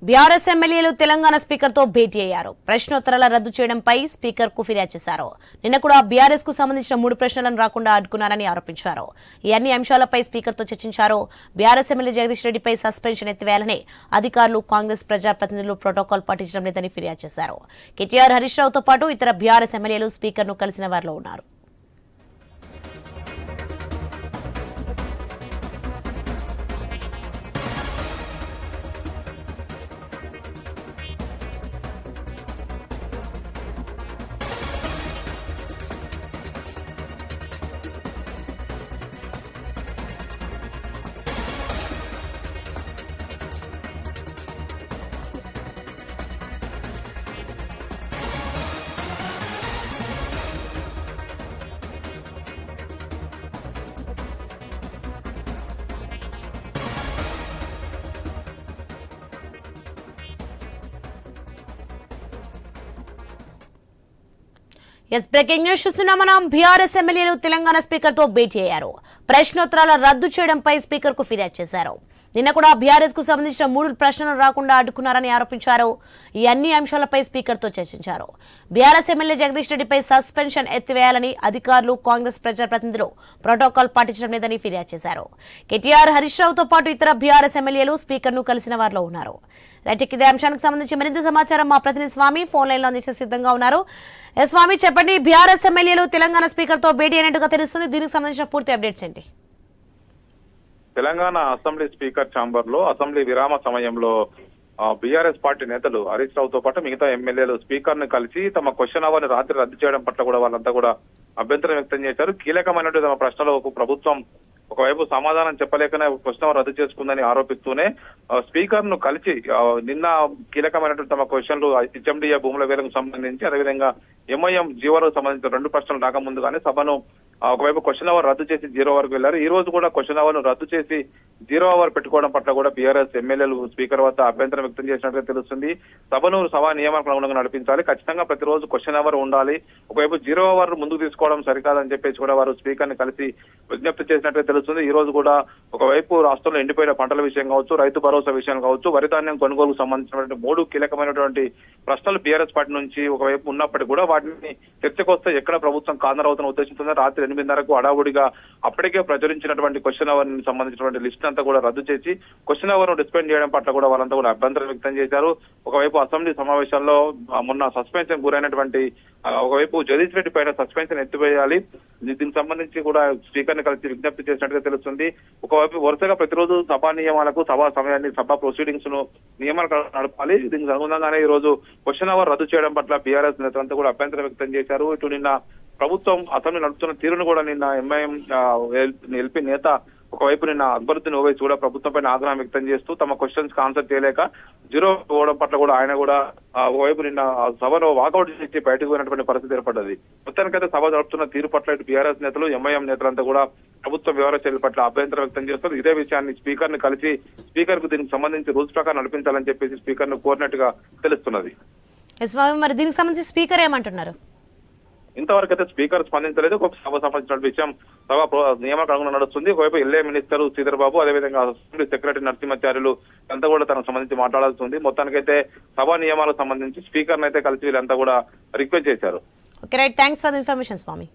BRS ఎమ్మెల్యేలు Telangana speaker తో భేటీ అయ్యారు. ప్రశ్నోత్తరాల రద్దు చేయడంపై స్పీకర్ కు ఫిర్యాదు చేశారు. నిన్న కూడా బీఆర్ఎస్ కు సంబంధించిన 3 ప్రశ్నలను రాకుండా అడ్డుకున్నారని ఆరోపించారు. ఈ అన్ని అంశాలపై స్పీకర్ తో చర్చించారు. బీఆర్ఎస్ ఎమ్మెల్యే జగదీష్ రెడ్డిపై సస్పెన్షన్ ఎత్తివేయాలని అధికారులు, కాంగ్రెస్ ప్రజాప్రతినిధులు ప్రోటోకాల్ పాటించడం లేదని ఫిర్యాదు చేశారు. కేటీఆర్, హరీష్ రావుతో పాటు ఇతర బీఆర్ఎస్ ఎమ్మెల్యేలు స్పీకర్ ను కలిసిన వారిలో ఉన్నారు. బ్రేకింగ్ న్యూస్ చూస్తున్నాం మనం. బీఆర్ఎస్ ఎమ్మెల్యేలు తెలంగాణ స్పీకర్ తో భేటీ అయ్యారు. ప్రశ్నోత్తరాల రద్దు చేయడంపై స్పీకర్ కు ఫిర్యాదు చేశారు. నిన్న కూడా బీఆర్ఎస్ కు సంబంధించిన 3 ప్రశ్నలు రాకుండా అడ్డుకున్నారని ఆరోపించారు. ఈ అన్ని అంశాలపై స్పీకర్ తో చర్చించారు. బీఆర్ఎస్ ఎమ్మెల్యే జగదీష్ రెడ్డిపై సస్పెన్షన్ ఎత్తివేయాలని అధికారులు, కాంగ్రెస్ ప్రజాప్రతినిధులు ప్రోటోకాల్ పాటించడం లేదని ఫిర్యాదు చేశారు. కేటీఆర్, హరీష్ రావుతో పాటు ఇతర బీఆర్ఎస్ ఎమ్మెల్యేలు స్పీకర్ ను కలిసిన వారిలో ఉన్నారు. రైట్, ఇదే అంశానికి సంబంధించి మరింత సమాచారం మా ప్రతినిధి స్వామి ఫోన్ లైన్ లో అందించే సిద్ధంగా ఉన్నారు. స్వామి, చెప్పండి, బీఆర్ఎస్ ఎమ్మెల్యేలు తెలంగాణ స్పీకర్ తో భేటీ అయినట్టుగా తెలుస్తుంది. దీనికి సంబంధించిన పూర్తి అప్డేట్స్ ఏంటి? తెలంగాణ అసెంబ్లీ స్పీకర్ ఛాంబర్ లో అసెంబ్లీ విరామ సమయంలో బీఆర్ఎస్ పార్టీ నేతలు హరీష్ రావుతో పాటు మిగతా ఎమ్మెల్యేలు స్పీకర్ ను కలిసి తమ క్వశ్చన్ అవర్ రాత్రి రద్దు చేయడం పట్ల కూడా వాళ్ళంతా కూడా అభ్యంతరం వ్యక్తం చేశారు. కీలకమైనటువంటి తమ ప్రశ్నలకు ప్రభుత్వం ఒకవైపు సమాధానం చెప్పలేకనే క్వశ్చన్ అవర్ రద్దు చేసుకుందని ఆరోపిస్తూనే స్పీకర్ ను కలిసి నిన్న కీలకమైనటువంటి తమ క్వశ్చన్లు హెచ్ఎండిఏ భూముల వేలకు సంబంధించి, అదేవిధంగా ఎంఐఎం జీవోలకు సంబంధించిన 2 ప్రశ్నలు రాకముందుగానే సభను ఒకవైపు క్వశ్చన్ అవర్ రద్దు చేసి 0 వరకు వెళ్లారు. ఈ రోజు కూడా క్వశ్చన్ అవర్ ను రద్దు చేసి 0 అవర్ పెట్టుకోవడం పట్ల కూడా బీఆర్ఎస్ ఎమ్మెల్యేలు స్పీకర్ వద్ద అభ్యంతరం వ్యక్తం చేసినట్టుగా తెలుస్తుంది. సభను సభా నియమాలకు అనుగుణంగా నడిపించాలి, ఖచ్చితంగా ప్రతిరోజు క్వశ్చన్ అవర్ ఉండాలి, ఒకవైపు 0 అవర్ ముందుకు తీసుకోవడం సరికాదని చెప్పేసి కూడా వారు స్పీకర్ ని కలిసి విజ్ఞప్తి చేసినట్టుగా తెలుస్తుంది. ఈ రోజు కూడా ఒకవైపు రాష్ట్రంలో ఎండిపోయిన పంటల విషయం కావచ్చు, రైతు భరోసా విషయం కావచ్చు, వరి ధాన్యం కొనుగోలుకు సంబంధించినటువంటి 3 కీలకమైనటువంటి ప్రశ్నలు బీఆర్ఎస్ పార్టీ నుంచి ఒకవైపు ఉన్నప్పటికీ కూడా వాటిని చర్చకొస్తే ఎక్కడ ప్రభుత్వం కార్నర్ అవుతున్న ఉద్దేశంతో రాత్రి 8:30కు హడావుడిగా అప్పటికే ప్రచురించినటువంటి క్వశ్చన్ అవర్ ని సంబంధించినటువంటి లిస్ట్ అంతా కూడా రద్దు చేసి క్వశ్చన్ అవర్ ను డిస్పెండ్ చేయడం పట్ల కూడా వాళ్ళంతా కూడా అభ్యంతరం వ్యక్తం చేశారు. ఒకవైపు అసెంబ్లీ సమావేశాల్లో మొన్న సస్పెన్షన్ గురైనటువంటి ఒకవైపు జగదీష్ రెడ్డి పైన సస్పెన్షన్ ఎత్తివేయాలి, దీనికి సంబంధించి కూడా స్పీకర్ ని కలిసి విజ్ఞప్తి చేసినట్టుగా తెలుస్తుంది. ఒకవైపు వరుసగా ప్రతిరోజు సభా నియమాలకు, సభా సమయాన్ని, సభా ప్రొసీడింగ్స్ ను నియమాలకు నడపాలి, దీనికి అనుగుణంగానే ఈ రోజు క్వశ్చన్ అవర్ రద్దు చేయడం పట్ల బీఆర్ఎస్ నేతలంతా కూడా అభ్యంతరం వ్యక్తం చేశారు. ఇటు నిన్న ప్రభుత్వం అసెంబ్లీ నడుపుతున్న తీరును కూడా నిన్న ఎంఐఎం ఎల్పీ నేత ఒకవైపు నిన్న అక్బరుద్దీన్ ఓవైసీ కూడా ప్రభుత్వం పైన ఆగ్రహం వ్యక్తం చేస్తూ తమ క్వశ్చన్స్ కి ఆన్సర్ చేయలేక 0 పోవడం పట్ల కూడా ఆయన కూడా ఒకవైపు నిన్న సభను వాకౌట్ చేసి బయటకు పోయినటువంటి పరిస్థితి ఏర్పడ్డది. మొత్తానికైతే సభ జరుపుతున్న తీరు పట్ల ఇటు బీఆర్ఎస్ నేతలు, ఎంఐఎం నేతలంతా కూడా ప్రభుత్వ వ్యవహార చర్యల పట్ల అభ్యంతరం వ్యక్తం చేస్తారు. ఇదే విషయాన్ని స్పీకర్ ని కలిసి స్పీకర్ కు దీనికి సంబంధించి రూల్స్ ప్రకారం నడిపించాలని చెప్పేసి స్పీకర్ ను కోరినట్టుగా తెలుస్తున్నది. మరి దీనికి సంబంధించి స్పీకర్ ఏమంటున్నారు? ఇంతవరకు అయితే స్పీకర్ స్పందించలేదు. ఒక సభ సంబంధించిన విషయం సభ నియామక అనుగుణంగా నడుస్తుంది. ఒకవైపు ఎల్ఏ మినిస్టర్ శ్రీధర్ బాబు, అదేవిధంగా అసెంబ్లీ సెక్రటరీ నరసింహాచార్యులు అంతా కూడా తనకు సంబంధించి మాట్లాడాల్సి ఉంది. మొత్తానికైతే సభా నియమాలకు సంబంధించి స్పీకర్ అయితే కలిసి వీళ్ళంతా కూడా రిక్వెస్ట్ చేశారు. Okay, right, thanks for the information Swamy.